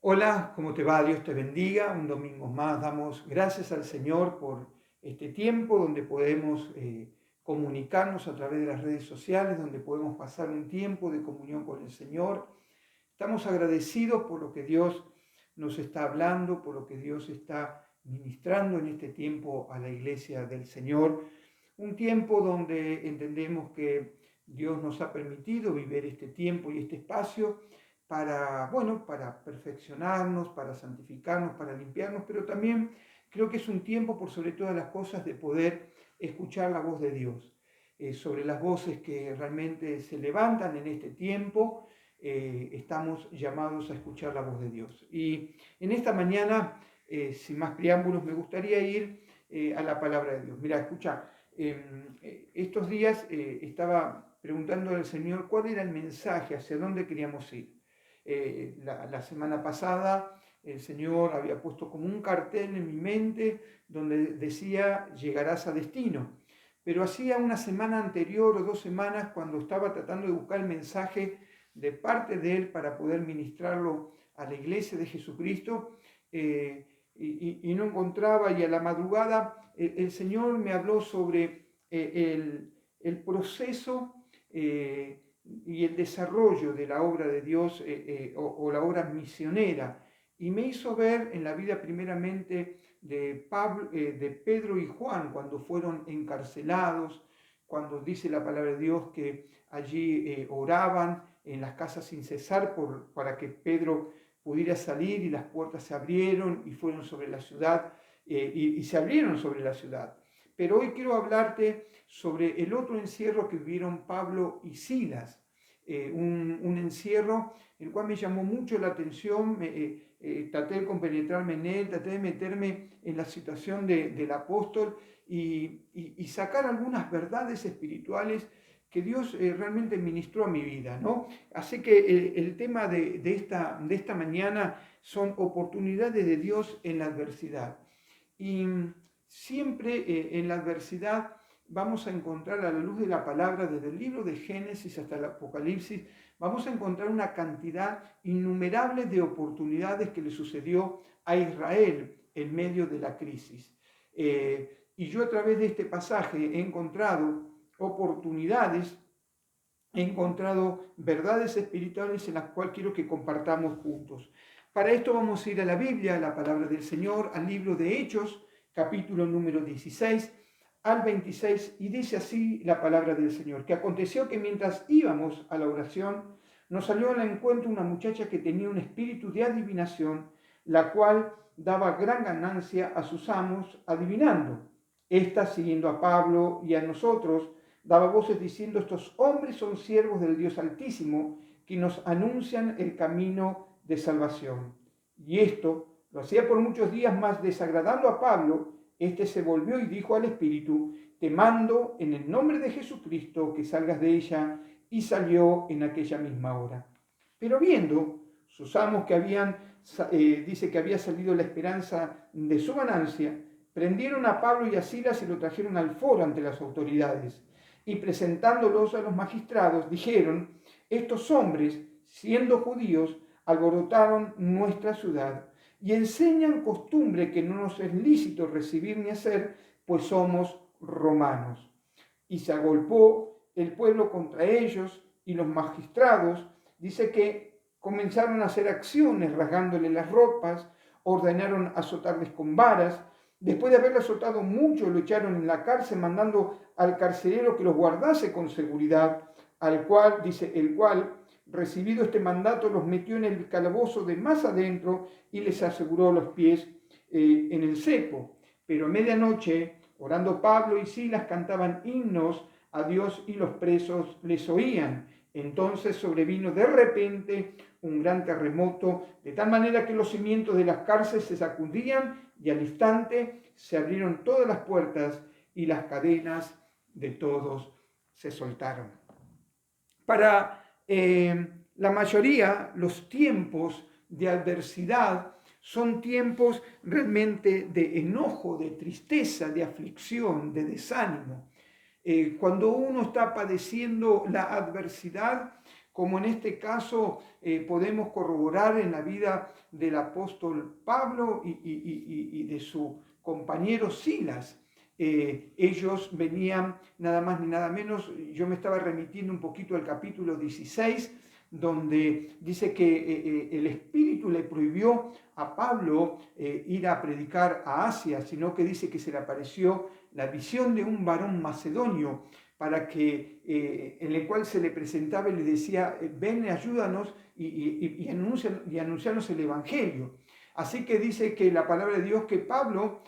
Hola, ¿cómo te va? Dios te bendiga. Un domingo más damos gracias al Señor por este tiempo donde podemos comunicarnos a través de las redes sociales, donde podemos pasar un tiempo de comunión con el Señor. Estamos agradecidos por lo que Dios nos está hablando, por lo que Dios está ministrando en este tiempo a la iglesia del Señor. Un tiempo donde entendemos que Dios nos ha permitido vivir este tiempo y este espacio para, bueno, para perfeccionarnos, para santificarnos, para limpiarnos, pero también creo que es un tiempo, por sobre todas las cosas, de poder escuchar la voz de Dios. Sobre las voces que realmente se levantan en este tiempo, estamos llamados a escuchar la voz de Dios. Y en esta mañana, sin más preámbulos, me gustaría ir a la palabra de Dios. Mira, escucha, estos días estaba preguntando al Señor cuál era el mensaje, hacia dónde queríamos ir. La semana pasada el Señor había puesto como un cartel en mi mente donde decía llegarás a destino. Pero hacía una semana anterior o 2 semanas, cuando estaba tratando de buscar el mensaje de parte de Él para poder ministrarlo a la iglesia de Jesucristo, y no encontraba, y a la madrugada el Señor me habló sobre el proceso y el desarrollo de la obra de Dios, o la obra misionera, y me hizo ver en la vida primeramente de Pedro y Juan cuando fueron encarcelados, cuando dice la palabra de Dios que allí oraban en las casas sin cesar para que Pedro pudiera salir, y las puertas se abrieron y fueron sobre la ciudad, y se abrieron sobre la ciudad. Pero hoy quiero hablarte sobre el otro encierro que vivieron Pablo y Silas, un encierro el cual me llamó mucho la atención. Traté de compenetrarme en él, traté de meterme en la situación del apóstol y sacar algunas verdades espirituales que Dios realmente ministró a mi vida, ¿no? Así que el tema de esta mañana son oportunidades de Dios en la adversidad. Y siempre en la adversidad vamos a encontrar, a la luz de la palabra, desde el libro de Génesis hasta el Apocalipsis, vamos a encontrar una cantidad innumerable de oportunidades que le sucedió a Israel en medio de la crisis. Y yo, a través de este pasaje, he encontrado oportunidades, he encontrado verdades espirituales en las cuales quiero que compartamos juntos. Para esto vamos a ir a la Biblia, a la palabra del Señor, al libro de Hechos, capítulo número 16 al 26, y dice así la palabra del Señor: que aconteció que mientras íbamos a la oración, nos salió al encuentro una muchacha que tenía un espíritu de adivinación, la cual daba gran ganancia a sus amos adivinando. Esta, siguiendo a Pablo y a nosotros, daba voces diciendo: estos hombres son siervos del Dios Altísimo, que nos anuncian el camino de salvación. Y esto lo hacía por muchos días, más desagradando a Pablo, este se volvió y dijo al espíritu: te mando en el nombre de Jesucristo que salgas de ella, y salió en aquella misma hora. Pero viendo sus amos que dice que había salido la esperanza de su ganancia, prendieron a Pablo y a Silas y lo trajeron al foro ante las autoridades. Y presentándolos a los magistrados, dijeron: estos hombres, siendo judíos, alborotaron nuestra ciudad y enseñan costumbre que no nos es lícito recibir ni hacer, pues somos romanos. Y se agolpó el pueblo contra ellos, y los magistrados, dice que comenzaron a hacer acciones rasgándole las ropas, ordenaron azotarles con varas. Después de haberle azotado mucho, lo echaron en la cárcel, mandando al carcelero que los guardase con seguridad, al cual, dice, el cual, recibido este mandato, los metió en el calabozo de más adentro y les aseguró los pies en el cepo. Pero a medianoche, orando Pablo y Silas, cantaban himnos a Dios y los presos les oían. Entonces sobrevino de repente un gran terremoto, de tal manera que los cimientos de las cárceles se sacudían, y al instante se abrieron todas las puertas y las cadenas de todos se soltaron. Para la mayoría, los tiempos de adversidad son tiempos realmente de enojo, de tristeza, de aflicción, de desánimo. Cuando uno está padeciendo la adversidad, como en este caso podemos corroborar en la vida del apóstol Pablo y de su compañero Silas. Ellos venían nada más ni nada menos, yo me estaba remitiendo un poquito al capítulo 16, donde dice que el Espíritu le prohibió a Pablo ir a predicar a Asia, sino que dice que se le apareció la visión de un varón macedonio, para que, en el cual se le presentaba y le decía, ven, ayúdanos y anuncianos el Evangelio. Así que dice que la palabra de Dios que Pablo,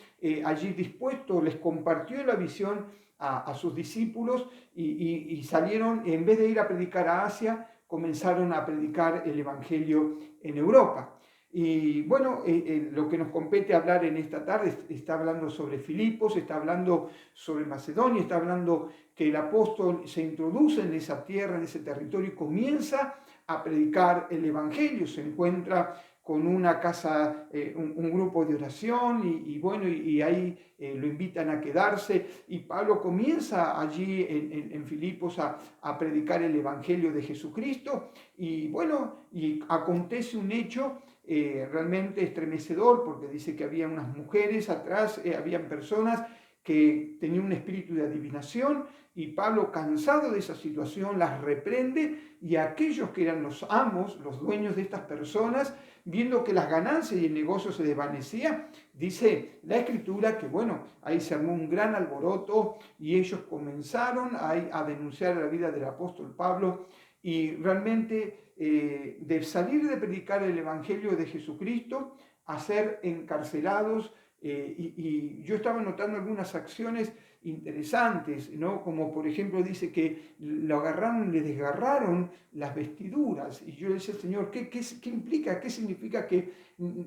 allí dispuesto, les compartió la visión a sus discípulos y salieron, en vez de ir a predicar a Asia, comenzaron a predicar el Evangelio en Europa. Y bueno, lo que nos compete hablar en esta tarde está hablando sobre Filipos, está hablando sobre Macedonia, está hablando que el apóstol se introduce en esa tierra, en ese territorio y comienza a predicar el Evangelio. Se encuentra con una casa, un grupo de oración y bueno, y ahí lo invitan a quedarse y Pablo comienza allí en Filipos a predicar el Evangelio de Jesucristo y bueno, y acontece un hecho realmente estremecedor porque dice que había unas mujeres atrás, habían personas que tenían un espíritu de adivinación y Pablo, cansado de esa situación, las reprende y aquellos que eran los amos, los dueños de estas personas, viendo que las ganancias y el negocio se desvanecía, dice la Escritura que, bueno, ahí se armó un gran alboroto y ellos comenzaron a denunciar la vida del apóstol Pablo y realmente de salir de predicar el Evangelio de Jesucristo a ser encarcelados. Y yo estaba notando algunas acciones interesantes, ¿no? Como por ejemplo dice que lo agarraron, le desgarraron las vestiduras. Y yo le decía, Señor, ¿qué implica? ¿Qué significa que?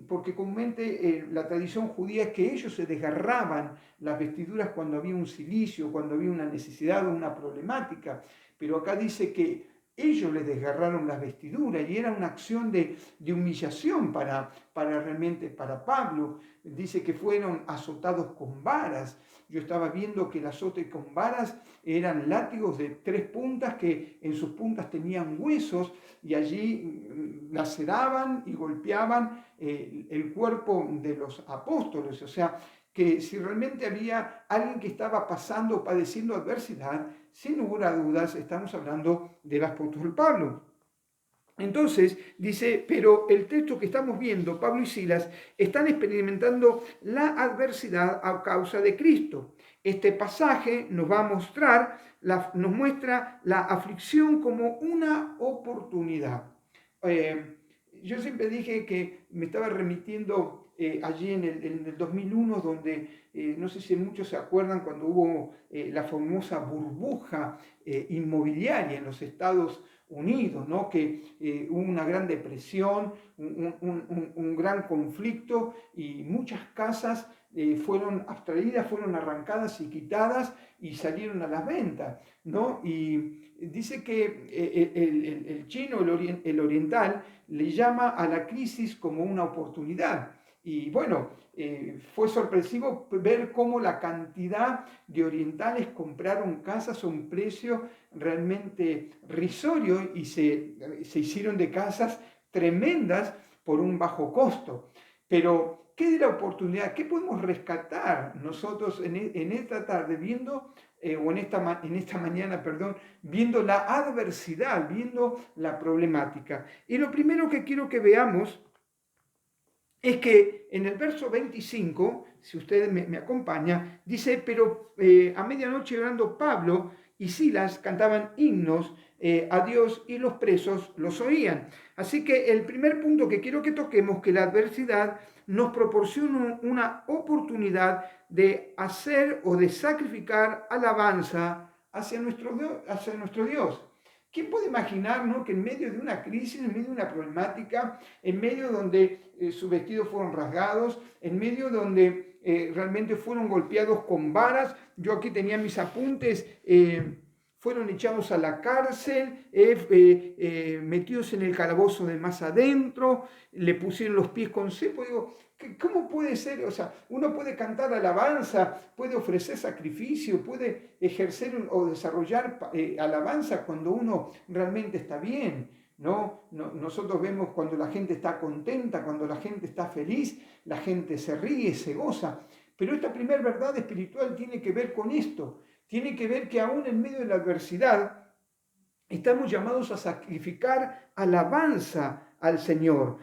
Porque comúnmente la tradición judía es que ellos se desgarraban las vestiduras cuando había un cilicio, cuando había una necesidad o una problemática. Pero acá dice que ellos les desgarraron las vestiduras y era una acción de humillación para realmente para Pablo. Dice que fueron azotados con varas. Yo estaba viendo que el azote con varas eran látigos de 3 puntas que en sus puntas tenían huesos y allí laceraban y golpeaban el cuerpo de los apóstoles. O sea, que si realmente había alguien que estaba pasando o padeciendo adversidad, sin lugar a dudas estamos hablando del apóstol Pablo. Entonces dice, pero el texto que estamos viendo, Pablo y Silas, están experimentando la adversidad a causa de Cristo. Este pasaje nos va a mostrar, nos muestra la aflicción como una oportunidad. Yo siempre dije que me estaba remitiendo allí en el 2001, donde no sé si muchos se acuerdan cuando hubo la famosa burbuja inmobiliaria en los Estados Unidos, ¿no? Que hubo una gran depresión, un gran conflicto y muchas casas fueron abstraídas, fueron arrancadas y quitadas y salieron a la venta, ¿no? Y dice que el chino, el oriental, le llama a la crisis como una oportunidad. Y bueno, fue sorpresivo ver cómo la cantidad de orientales compraron casas a un precio realmente risorio y se hicieron de casas tremendas por un bajo costo. Pero, ¿qué de la oportunidad? ¿Qué podemos rescatar nosotros en esta tarde viendo, o en esta mañana, perdón, viendo la adversidad, viendo la problemática? Y lo primero que quiero que veamos es que en el verso 25, si ustedes me acompañan, dice, pero a medianoche orando Pablo y Silas cantaban himnos a Dios y los presos los oían. Así que el primer punto que quiero que toquemos, que la adversidad nos proporciona una oportunidad de hacer o de sacrificar alabanza hacia nuestro Dios. ¿Quién puede imaginar, ¿no?, que en medio de una crisis, en medio de una problemática, en medio donde sus vestidos fueron rasgados, en medio donde realmente fueron golpeados con varas? Yo aquí tenía mis apuntes, fueron echados a la cárcel, metidos en el calabozo de más adentro, le pusieron los pies con cepo. Digo, ¿cómo puede ser? O sea, uno puede cantar alabanza, puede ofrecer sacrificio, puede ejercer o desarrollar alabanza cuando uno realmente está bien. ¿No? Nosotros vemos cuando la gente está contenta, cuando la gente está feliz, la gente se ríe, se goza. Pero esta primera verdad espiritual tiene que ver con esto. Tiene que ver que aún en medio de la adversidad estamos llamados a sacrificar alabanza al Señor.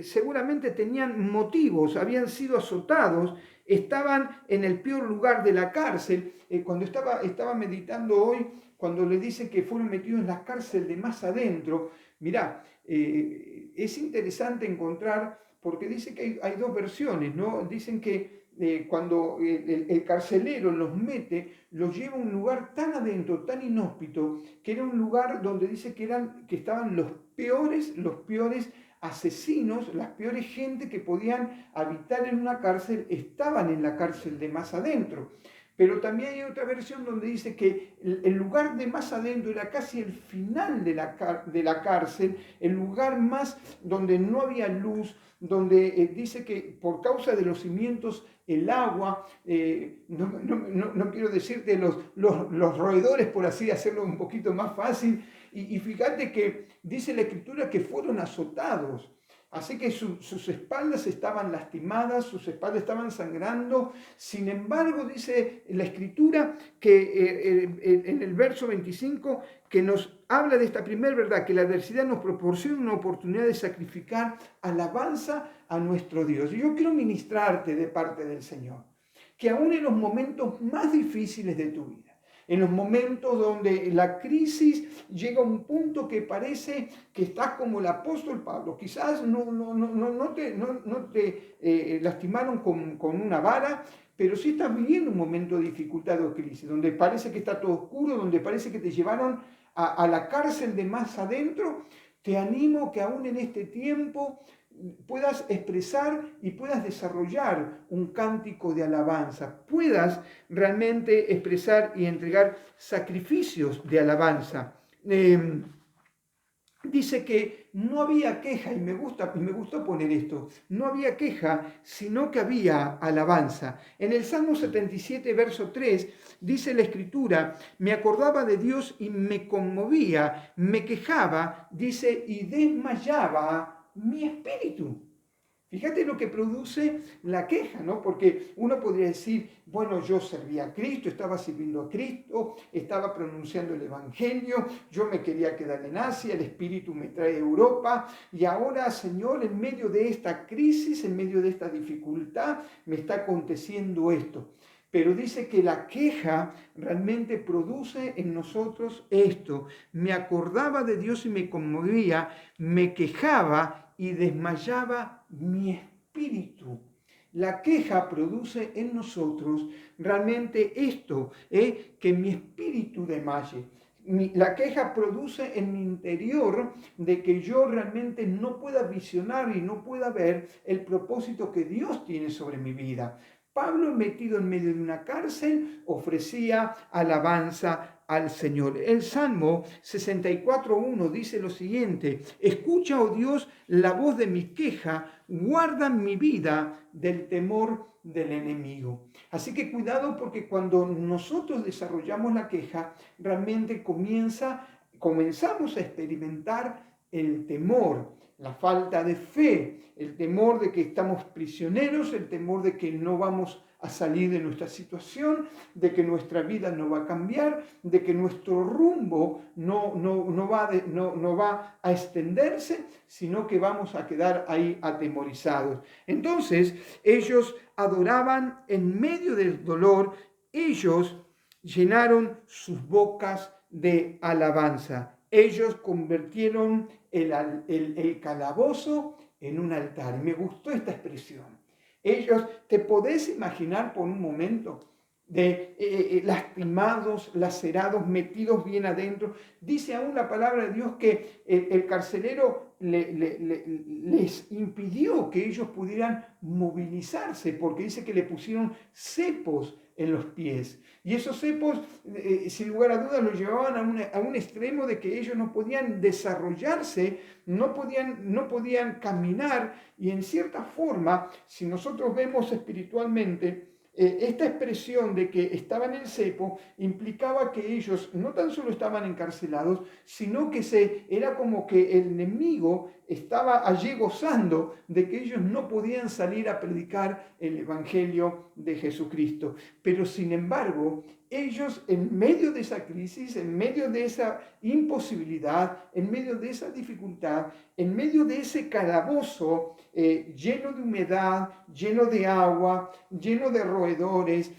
Seguramente tenían motivos, habían sido azotados, estaban en el peor lugar de la cárcel. Cuando estaba meditando hoy, cuando le dicen que fueron metidos en la cárcel de más adentro, mirá, es interesante encontrar, porque dice que hay dos versiones, ¿no? Dicen que cuando el carcelero los mete, los lleva a un lugar tan adentro, tan inhóspito, que era un lugar donde dice que estaban los peores asesinos, las peores gente que podían habitar en una cárcel, estaban en la cárcel de más adentro. Pero también hay otra versión donde dice que el lugar de más adentro era casi el final de la cárcel, el lugar más donde no había luz, donde dice que por causa de los cimientos, el agua, no quiero decirte los roedores, por así hacerlo un poquito más fácil, y fíjate que dice la Escritura que fueron azotados. Así que sus espaldas estaban lastimadas, sus espaldas estaban sangrando. Sin embargo, dice la Escritura que en el verso 25, que nos habla de esta primera verdad, que la adversidad nos proporciona una oportunidad de sacrificar alabanza a nuestro Dios. Y yo quiero ministrarte de parte del Señor, que aún en los momentos más difíciles de tu vida, en los momentos donde la crisis llega a un punto que parece que estás como el apóstol Pablo. Quizás no te lastimaron con una vara, pero sí estás viviendo un momento de dificultad o crisis, donde parece que está todo oscuro, donde parece que te llevaron a la cárcel de más adentro. Te animo que aún en este tiempo puedas expresar y puedas desarrollar un cántico de alabanza, puedas realmente expresar y entregar sacrificios de alabanza. Dice que no había queja, y me gustó poner esto, no había queja, sino que había alabanza. En el Salmo 77, verso 3, dice la Escritura, me acordaba de Dios y me conmovía, me quejaba, dice, y desmayaba mi espíritu. Fíjate lo que produce la queja, ¿no? Porque uno podría decir, bueno, yo servía a Cristo, estaba sirviendo a Cristo, estaba pronunciando el Evangelio, yo me quería quedar en Asia, el Espíritu me trae a Europa, y ahora, Señor, en medio de esta crisis, en medio de esta dificultad, me está aconteciendo esto. Pero dice que la queja realmente produce en nosotros esto. Me acordaba de Dios y me conmovía, me quejaba y desmayaba mi espíritu. La queja produce en nosotros realmente esto, que mi espíritu desmaye. La queja produce en mi interior de que yo realmente no pueda visionar y no pueda ver el propósito que Dios tiene sobre mi vida. Pablo, metido en medio de una cárcel, ofrecía alabanza al Señor. El Salmo 64:1 dice lo siguiente: escucha, oh Dios, la voz de mi queja, guarda mi vida del temor del enemigo. Así que cuidado, porque cuando nosotros desarrollamos la queja, realmente comenzamos a experimentar el temor, la falta de fe, el temor de que estamos prisioneros, el temor de que no vamos a salir de nuestra situación, de que nuestra vida no va a cambiar, de que nuestro rumbo no va a extenderse, sino que vamos a quedar ahí atemorizados. Entonces, ellos adoraban en medio del dolor, ellos llenaron sus bocas de alabanza. Ellos convirtieron el calabozo en un altar. Y me gustó esta expresión. Ellos, te podés imaginar por un momento, de lastimados, lacerados, metidos bien adentro. Dice aún la palabra de Dios que el carcelero les impidió que ellos pudieran movilizarse, porque dice que le pusieron cepos en los pies. Y esos cepos, sin lugar a dudas, los llevaban a un extremo de que ellos no podían desarrollarse, no podían caminar, y en cierta forma, si nosotros vemos espiritualmente, esta expresión de que estaban en el cepo implicaba que ellos no tan solo estaban encarcelados, sino que era como que el enemigo estaba allí gozando de que ellos no podían salir a predicar el Evangelio de Jesucristo. Pero sin embargo, ellos en medio de esa crisis, en medio de esa imposibilidad, en medio de esa dificultad, en medio de ese calabozo lleno de humedad, lleno de agua, lleno de roedores,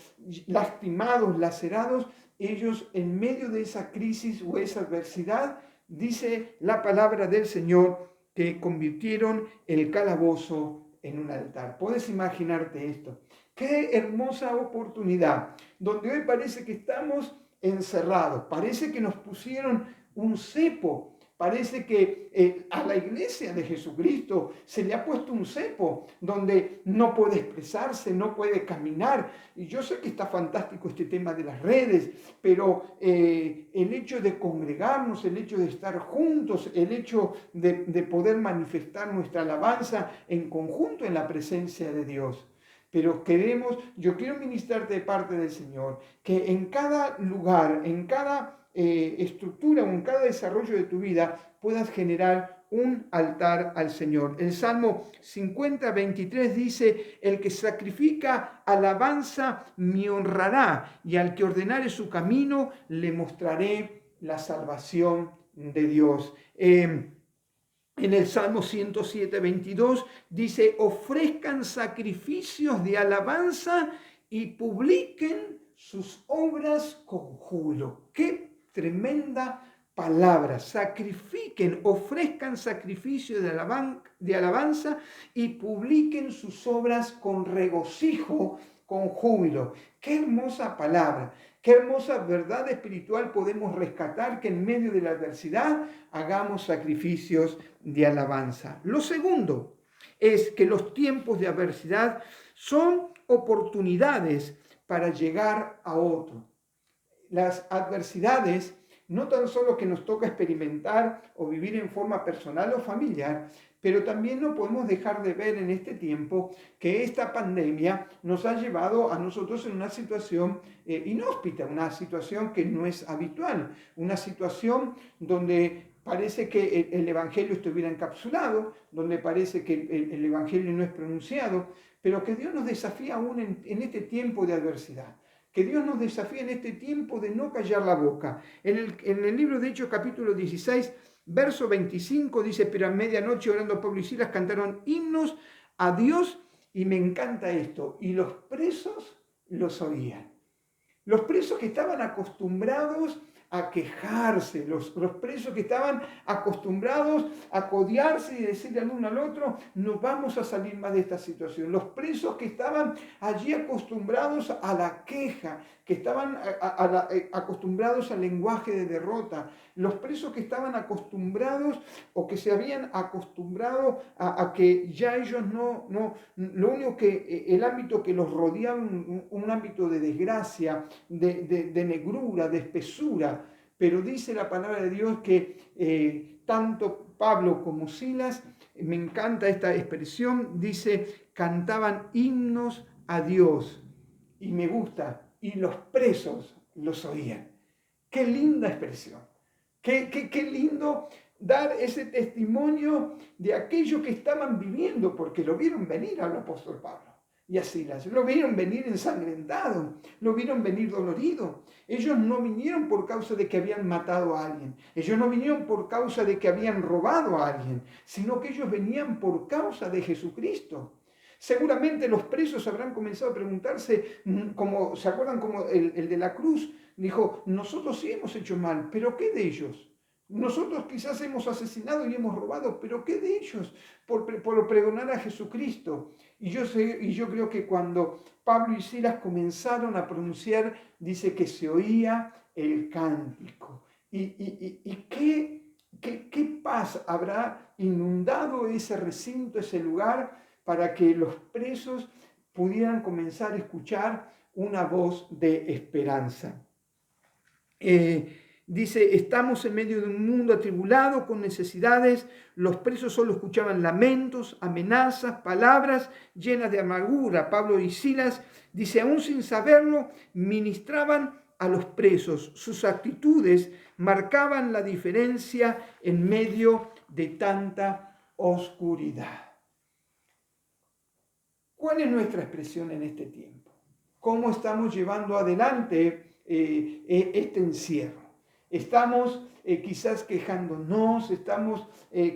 lastimados, lacerados, ellos en medio de esa crisis o esa adversidad, dice la palabra del Señor, que convirtieron el calabozo en un altar. ¿Puedes imaginarte esto? Qué hermosa oportunidad, donde hoy parece que estamos encerrados, parece que nos pusieron un cepo, parece que a la iglesia de Jesucristo se le ha puesto un cepo donde no puede expresarse, no puede caminar. Y yo sé que está fantástico este tema de las redes, pero el hecho de congregarnos, el hecho de estar juntos, el hecho de poder manifestar nuestra alabanza en conjunto en la presencia de Dios. Pero yo quiero ministrarte de parte del Señor, que en cada lugar, en cada estructura o en cada desarrollo de tu vida puedas generar un altar al Señor. El Salmo 50:23 dice: el que sacrifica alabanza me honrará, y al que ordenare su camino le mostraré la salvación de Dios. En el Salmo 107:22 dice: ofrezcan sacrificios de alabanza y publiquen sus obras con júbilo. ¡Qué tremenda palabra! Sacrifiquen, ofrezcan sacrificios de alabanza y publiquen sus obras con regocijo, con júbilo. ¡Qué hermosa palabra! Qué hermosa verdad espiritual podemos rescatar, que en medio de la adversidad hagamos sacrificios de alabanza. Lo segundo es que los tiempos de adversidad son oportunidades para llegar a otro. Las adversidades no tan solo que nos toca experimentar o vivir en forma personal o familiar, pero también no podemos dejar de ver en este tiempo que esta pandemia nos ha llevado a nosotros en una situación inhóspita, una situación que no es habitual, una situación donde parece que el Evangelio estuviera encapsulado, donde parece que el Evangelio no es pronunciado, pero que Dios nos desafía aún en este tiempo de adversidad. Que Dios nos desafía en este tiempo de no callar la boca. En el libro de Hechos, capítulo 16, verso 25, dice: pero a medianoche, orando Pablo y Silas, cantaron himnos a Dios, y me encanta esto, y los presos los oían. Los presos que estaban acostumbrados a quejarse, los presos que estaban acostumbrados a codiarse y decirle al uno al otro: no vamos a salir más de esta situación. Los presos que estaban allí acostumbrados a la queja, que estaban acostumbrados al lenguaje de derrota, los presos que estaban acostumbrados o que se habían acostumbrado a que ya ellos lo único que, el ámbito que los rodeaba, un ámbito de desgracia, de negrura, de espesura. Pero dice la palabra de Dios que tanto Pablo como Silas, me encanta esta expresión, dice: cantaban himnos a Dios, y me gusta, y los presos los oían. Qué linda expresión, qué lindo dar ese testimonio de aquellos que estaban viviendo, porque lo vieron venir al apóstol Pablo y a Silas. Lo vieron venir ensangrentado, lo vieron venir dolorido. Ellos no vinieron por causa de que habían matado a alguien, ellos no vinieron por causa de que habían robado a alguien, sino que ellos venían por causa de Jesucristo. Seguramente los presos habrán comenzado a preguntarse, como, ¿se acuerdan como el de la cruz? Dijo: nosotros sí hemos hecho mal, pero ¿qué de ellos? Nosotros quizás hemos asesinado y hemos robado, pero ¿qué de ellos por pregonar a Jesucristo? Y yo creo que cuando Pablo y Silas comenzaron a pronunciar, dice que se oía el cántico. ¿Y qué paz habrá inundado ese recinto, ese lugar, para que los presos pudieran comenzar a escuchar una voz de esperanza. Dice, estamos en medio de un mundo atribulado con necesidades. Los presos solo escuchaban lamentos, amenazas, palabras llenas de amargura. Pablo y Silas, dice, aún sin saberlo, ministraban a los presos. Sus actitudes marcaban la diferencia en medio de tanta oscuridad. ¿Cuál es nuestra expresión en este tiempo? ¿Cómo estamos llevando adelante este encierro? Estamos quizás quejándonos, estamos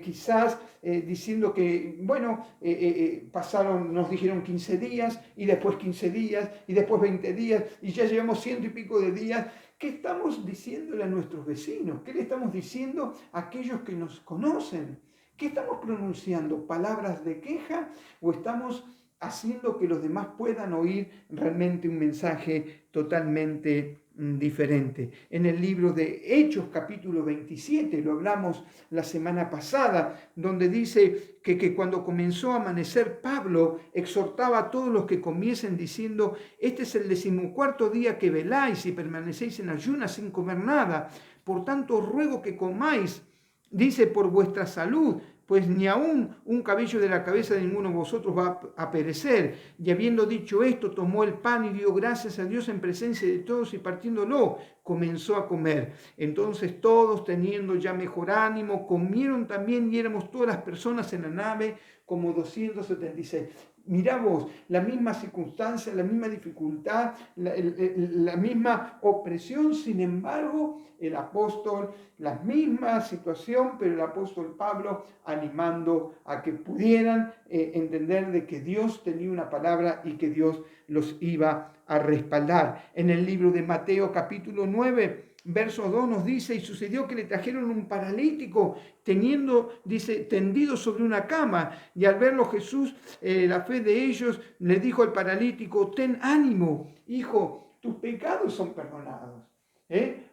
quizás diciendo que, bueno, nos dijeron 15 días y después 15 días y después 20 días y ya llevamos 100 y pico de días. ¿Qué estamos diciéndole a nuestros vecinos? ¿Qué le estamos diciendo a aquellos que nos conocen? ¿Qué estamos pronunciando? ¿Palabras de queja o estamos haciendo que los demás puedan oír realmente un mensaje totalmente diferente? En el libro de Hechos, capítulo 27, lo hablamos la semana pasada, donde dice que cuando comenzó a amanecer, Pablo exhortaba a todos los que comiesen diciendo, este es el 14º día que veláis y permanecéis en ayunas sin comer nada. Por tanto, os ruego que comáis, dice, por vuestra salud, pues ni aún un cabello de la cabeza de ninguno de vosotros va a perecer. Y habiendo dicho esto, tomó el pan y dio gracias a Dios en presencia de todos y partiéndolo, comenzó a comer. Entonces todos, teniendo ya mejor ánimo, comieron también y éramos todas las personas en la nave como 276. Mirá vos, la misma circunstancia, la misma dificultad, la misma opresión, sin embargo, el apóstol, la misma situación, pero el apóstol Pablo animando a que pudieran entender de que Dios tenía una palabra y que Dios los iba a respaldar. En el libro de Mateo capítulo 9, verso 2 nos dice, y sucedió que le trajeron un paralítico, tendido sobre una cama, y al verlo Jesús, la fe de ellos, le dijo al paralítico, ten ánimo, hijo, tus pecados son perdonados.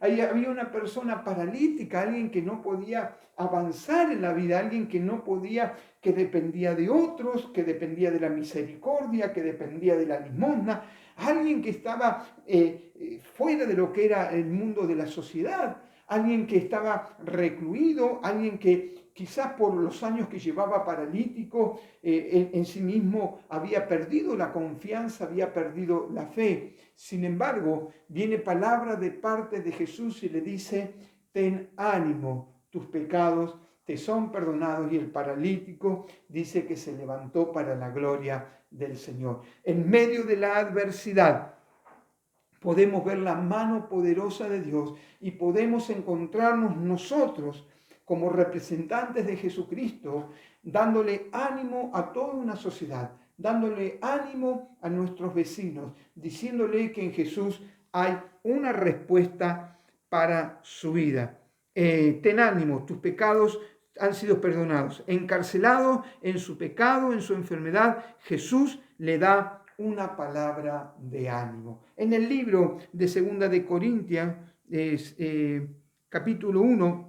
Ahí había una persona paralítica, alguien que no podía avanzar en la vida, alguien que no podía, que dependía de otros, que dependía de la misericordia, que dependía de la limosna, alguien que estaba fuera de lo que era el mundo de la sociedad, alguien que estaba recluido, alguien que quizás por los años que llevaba paralítico, en sí mismo había perdido la confianza, había perdido la fe. Sin embargo, viene palabra de parte de Jesús y le dice, ten ánimo, tus pecados te son perdonados. Y el paralítico dice que se levantó para la gloria del Señor. En medio de la adversidad, podemos ver la mano poderosa de Dios y podemos encontrarnos nosotros como representantes de Jesucristo, dándole ánimo a toda una sociedad, dándole ánimo a nuestros vecinos, diciéndole que en Jesús hay una respuesta para su vida. Ten ánimo, tus pecados han sido perdonados. Encarcelado en su pecado, en su enfermedad, Jesús le da una palabra de ánimo. En el libro de Segunda de Corintios, capítulo 1,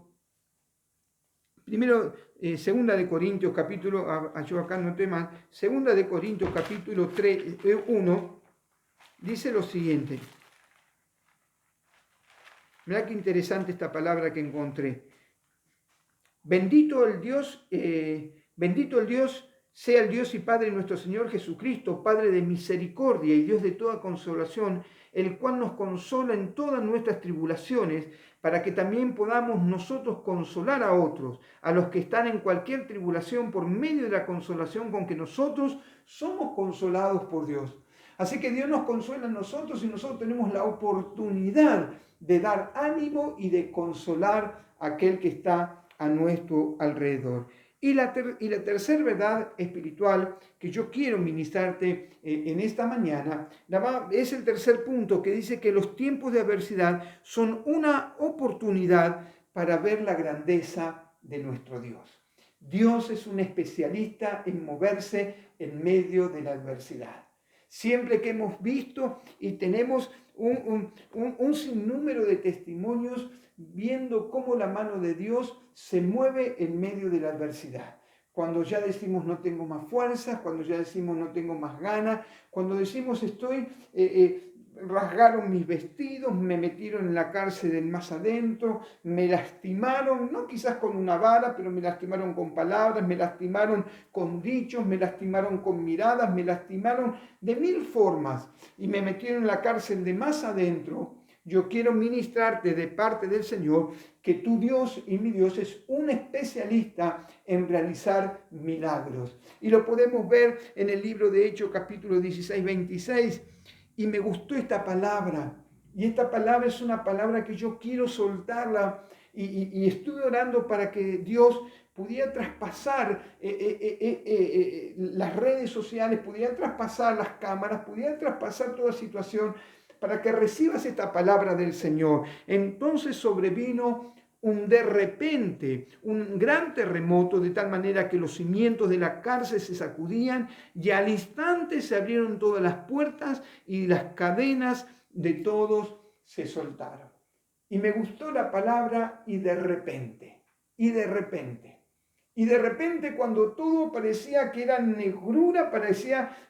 primero, Segunda de Corintios, capítulo, yo acá no te más, Segunda de Corintios, capítulo 3, 1, dice lo siguiente. Mirá qué interesante esta palabra que encontré. Bendito el Dios sea el Dios y Padre de nuestro Señor Jesucristo, Padre de misericordia y Dios de toda consolación, el cual nos consola en todas nuestras tribulaciones, para que también podamos nosotros consolar a otros, a los que están en cualquier tribulación, por medio de la consolación con que nosotros somos consolados por Dios. Así que Dios nos consuela a nosotros y nosotros tenemos la oportunidad de dar ánimo y de consolar a aquel que está a nuestro alrededor. Y la tercera verdad espiritual que yo quiero ministrarte en esta mañana es el tercer punto, que dice que los tiempos de adversidad son una oportunidad para ver la grandeza de nuestro Dios. Dios es un especialista en moverse en medio de la adversidad. Siempre que hemos visto y tenemos un sinnúmero de testimonios viendo cómo la mano de Dios se mueve en medio de la adversidad. Cuando ya decimos no tengo más fuerzas, cuando ya decimos no tengo más ganas, cuando decimos estoy rasgaron mis vestidos, me metieron en la cárcel del más adentro, me lastimaron, no quizás con una vara, pero me lastimaron con palabras, me lastimaron con dichos, me lastimaron con miradas, me lastimaron de mil formas y me metieron en la cárcel de más adentro. Yo quiero ministrarte de parte del Señor que tu Dios y mi Dios es un especialista en realizar milagros. Y lo podemos ver en el libro de Hechos, capítulo 16, 26. Y me gustó esta palabra. Y esta palabra es una palabra que yo quiero soltarla. Y estuve orando para que Dios pudiera traspasar las redes sociales, pudiera traspasar las cámaras, pudiera traspasar toda situación para que recibas esta palabra del Señor. Entonces sobrevino de repente, un gran terremoto, de tal manera que los cimientos de la cárcel se sacudían y al instante se abrieron todas las puertas y las cadenas de todos se soltaron. Y me gustó la palabra y de repente, y de repente. Y de repente cuando todo parecía que era negrura,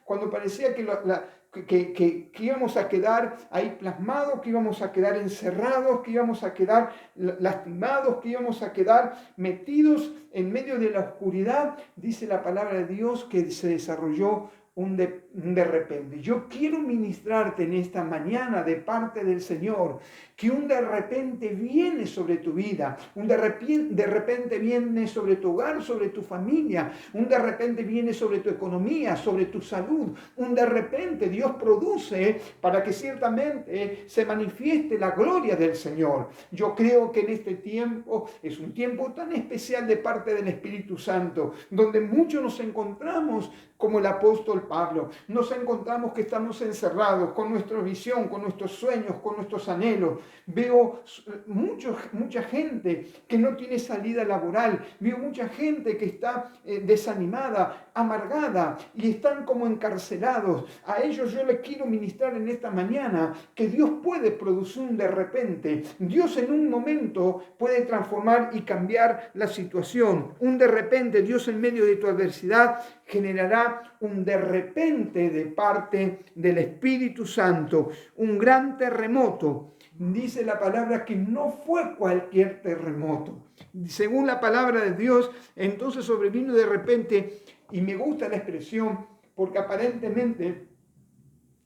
cuando parecía que íbamos a quedar ahí plasmados, que íbamos a quedar encerrados, que íbamos a quedar lastimados, que íbamos a quedar metidos en medio de la oscuridad, dice la palabra de Dios que se desarrolló un de repente. Yo quiero ministrarte en esta mañana de parte del Señor, que un de repente viene sobre tu vida, un de repente viene sobre tu hogar, sobre tu familia, un de repente viene sobre tu economía, sobre tu salud, un de repente Dios produce para que ciertamente se manifieste la gloria del Señor. Yo creo que en este tiempo es un tiempo tan especial de parte del Espíritu Santo, donde muchos nos encontramos como el apóstol Pablo, nos encontramos que estamos encerrados con nuestra visión, con nuestros sueños, con nuestros anhelos. Veo mucha gente que no tiene salida laboral, veo mucha gente que está desanimada, amargada y están como encarcelados. A ellos yo les quiero ministrar en esta mañana que Dios puede producir un de repente. Dios en un momento puede transformar y cambiar la situación. Un de repente, Dios en medio de tu adversidad generará un de repente de parte del Espíritu Santo, un gran terremoto. Dice la palabra que no fue cualquier terremoto. Según la palabra de Dios, entonces sobrevino de repente, y me gusta la expresión, porque aparentemente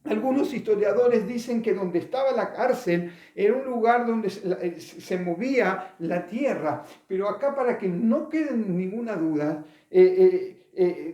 algunos historiadores dicen que donde estaba la cárcel era un lugar donde se movía la tierra, pero acá para que no quede ninguna duda,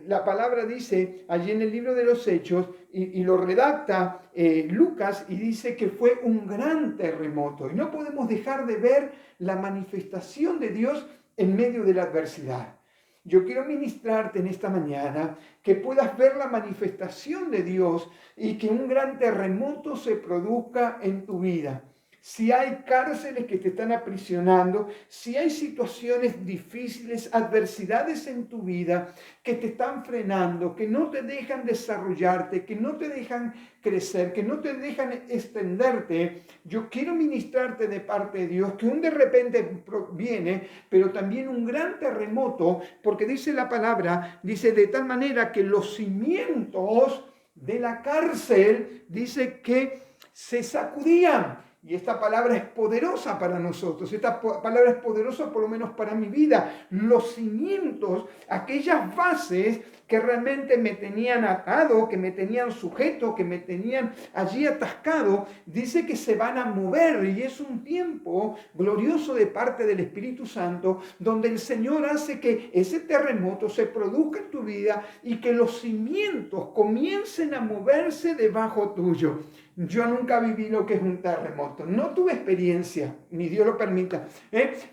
la palabra dice allí en el libro de los Hechos, y lo redacta Lucas, y dice que fue un gran terremoto. Y no podemos dejar de ver la manifestación de Dios en medio de la adversidad. Yo quiero ministrarte en esta mañana que puedas ver la manifestación de Dios y que un gran terremoto se produzca en tu vida. Si hay cárceles que te están aprisionando, si hay situaciones difíciles, adversidades en tu vida que te están frenando, que no te dejan desarrollarte, que no te dejan crecer, que no te dejan extenderte, yo quiero ministrarte de parte de Dios que un de repente viene, pero también un gran terremoto, porque dice la palabra, dice de tal manera que los cimientos de la cárcel, dice que se sacudían. Y esta palabra es poderosa para nosotros, esta palabra es poderosa por lo menos para mi vida. Los cimientos, aquellas bases que realmente me tenían atado, que me tenían sujeto, que me tenían allí atascado, dice que se van a mover y es un tiempo glorioso de parte del Espíritu Santo, donde el Señor hace que ese terremoto se produzca en tu vida y que los cimientos comiencen a moverse debajo tuyo. Yo nunca viví lo que es un terremoto, no tuve experiencia, ni Dios lo permita,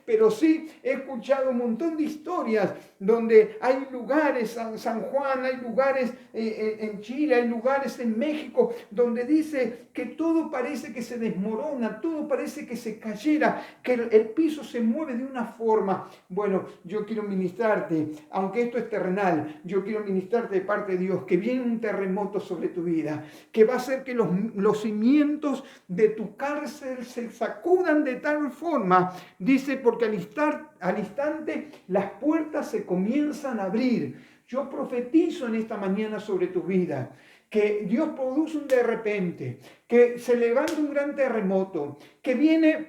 pero sí he escuchado un montón de historias donde hay lugares, San Juan, hay lugares en Chile, hay lugares en México, donde dice que todo parece que se desmorona, todo parece que se cayera, que el piso se mueve de una forma. Bueno, yo quiero ministrarte, aunque esto es terrenal, yo quiero ministrarte de parte de Dios, que viene un terremoto sobre tu vida, que va a hacer que los cimientos de tu cárcel se sacudan de tal forma, dice, porque al instante las puertas se comienzan a abrir. Yo profetizo en esta mañana sobre tu vida, que Dios produce un de repente, que se levanta un gran terremoto, que viene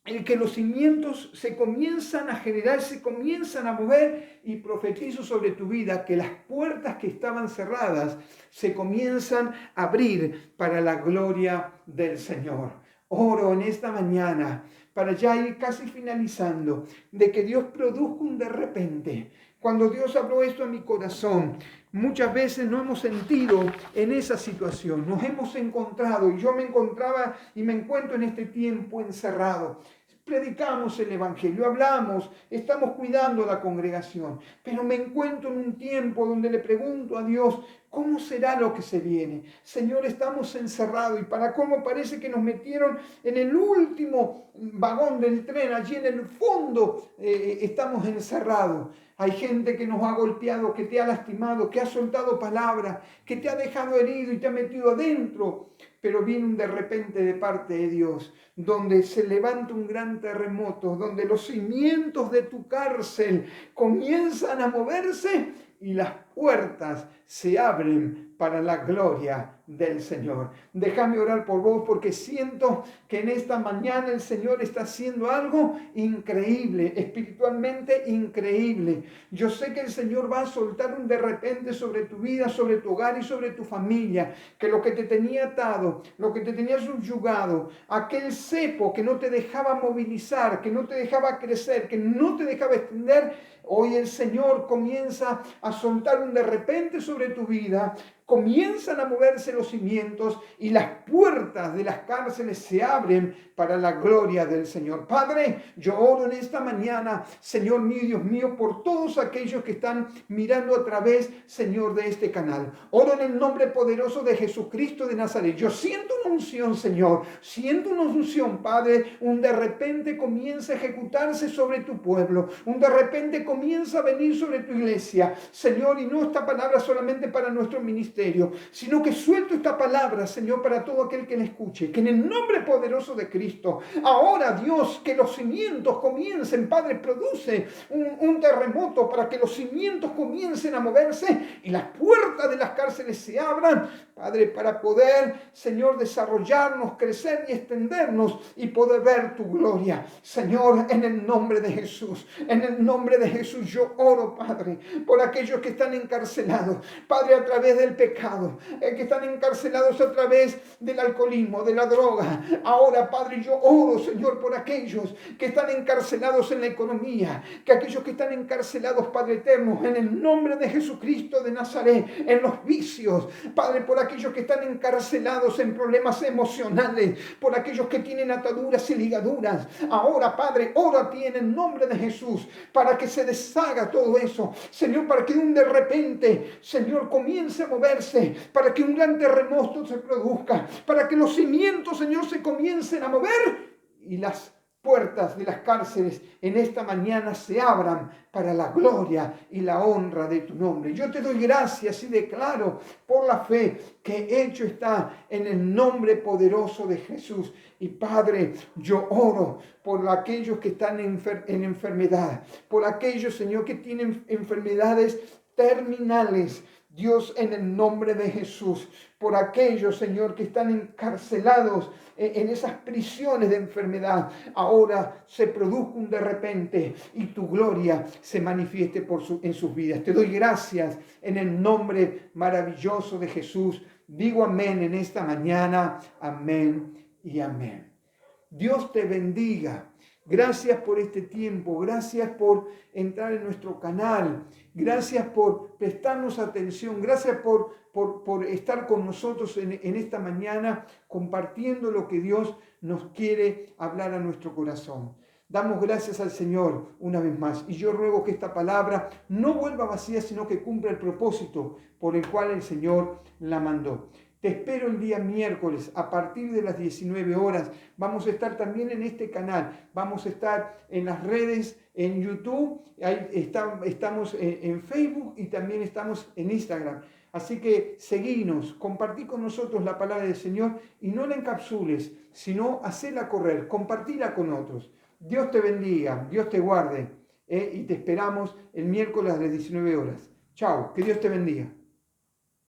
el que los cimientos se comienzan a generar, se comienzan a mover, y profetizo sobre tu vida que las puertas que estaban cerradas se comienzan a abrir para la gloria del Señor. Oro en esta mañana, para ya ir casi finalizando, de que Dios produzca un de repente. Cuando Dios habló esto a mi corazón, muchas veces no hemos sentido en esa situación, nos hemos encontrado, y yo me encontraba y me encuentro en este tiempo encerrado. Predicamos el Evangelio, hablamos, estamos cuidando la congregación, pero me encuentro en un tiempo donde le pregunto a Dios, ¿cómo será lo que se viene? Señor, estamos encerrados y para cómo parece que nos metieron en el último vagón del tren, allí en el fondo estamos encerrados. Hay gente que nos ha golpeado, que te ha lastimado, que ha soltado palabras, que te ha dejado herido y te ha metido adentro. Pero viene un de repente de parte de Dios, donde se levanta un gran terremoto, donde los cimientos de tu cárcel comienzan a moverse y las puertas se abren para la gloria del Señor. Déjame orar por vos, porque siento que en esta mañana el Señor está haciendo algo increíble, espiritualmente increíble. Yo sé que el Señor va a soltar un de repente sobre tu vida, sobre tu hogar y sobre tu familia, que lo que te tenía atado, lo que te tenía subyugado, aquel cepo que no te dejaba movilizar, que no te dejaba crecer, que no te dejaba extender, hoy el Señor comienza a soltar un de repente sobre tu vida. Comienzan a moverse los cimientos y las puertas de las cárceles se abren para la gloria del Señor. Padre, yo oro en esta mañana, Señor mío y Dios mío, por todos aquellos que están mirando a través, Señor, de este canal. Oro en el nombre poderoso de Jesucristo de Nazaret. Yo siento una unción, Señor. Siento una unción, Padre. Un de repente comienza a ejecutarse sobre tu pueblo. Un de repente comienza a venir sobre tu iglesia, Señor, y no esta palabra solamente para nuestro ministerio, sino que suelto esta palabra, Señor, para todo aquel que la escuche, que en el nombre poderoso de Cristo, ahora Dios, que los cimientos comiencen, Padre, produce un terremoto para que los cimientos comiencen a moverse y las puertas de las cárceles se abran, Padre, para poder, Señor, desarrollarnos, crecer y extendernos y poder ver tu gloria. Señor, en el nombre de Jesús, en el nombre de Jesús, yo oro, Padre, por aquellos que están encarcelados, Padre, a través del pecado, que están encarcelados a través del alcoholismo, de la droga. Ahora, Padre, yo oro, Señor, por aquellos que están encarcelados en la economía, que aquellos que están encarcelados, Padre eterno, en el nombre de Jesucristo de Nazaret, en los vicios, Padre, por aquellos que están encarcelados en problemas emocionales, por aquellos que tienen ataduras y ligaduras. Ahora, Padre, oro a ti en el nombre de Jesús, para que se deshaga todo eso, Señor, para que de repente, Señor, comience a moverse, para que un gran terremoto se produzca, para que los cimientos, Señor, se comiencen a mover y las puertas de las cárceles en esta mañana se abran para la gloria y la honra de tu nombre. Yo te doy gracias y declaro por la fe que hecho está en el nombre poderoso de Jesús. Y Padre, yo oro por aquellos que están en enfermedad, por aquellos, Señor, que tienen enfermedades terminales. Dios, en el nombre de Jesús, por aquellos, Señor, que están encarcelados en esas prisiones de enfermedad, ahora se produzca un de repente y tu gloria se manifieste en sus vidas. Te doy gracias en el nombre maravilloso de Jesús. Digo amén en esta mañana, amén y amén. Dios te bendiga. Gracias por este tiempo, gracias por entrar en nuestro canal, gracias por prestarnos atención, gracias por estar con nosotros en esta mañana compartiendo lo que Dios nos quiere hablar a nuestro corazón. Damos gracias al Señor una vez más y yo ruego que esta palabra no vuelva vacía, sino que cumpla el propósito por el cual el Señor la mandó. Te espero el día miércoles a partir de las 19 horas. Vamos a estar también en este canal. Vamos a estar en las redes, en YouTube. Ahí estamos en Facebook y también estamos en Instagram. Así que seguinos, compartí con nosotros la palabra del Señor y no la encapsules, sino hacela correr, compartila con otros. Dios te bendiga, Dios te guarde y te esperamos el miércoles a las 19 horas. Chao, que Dios te bendiga.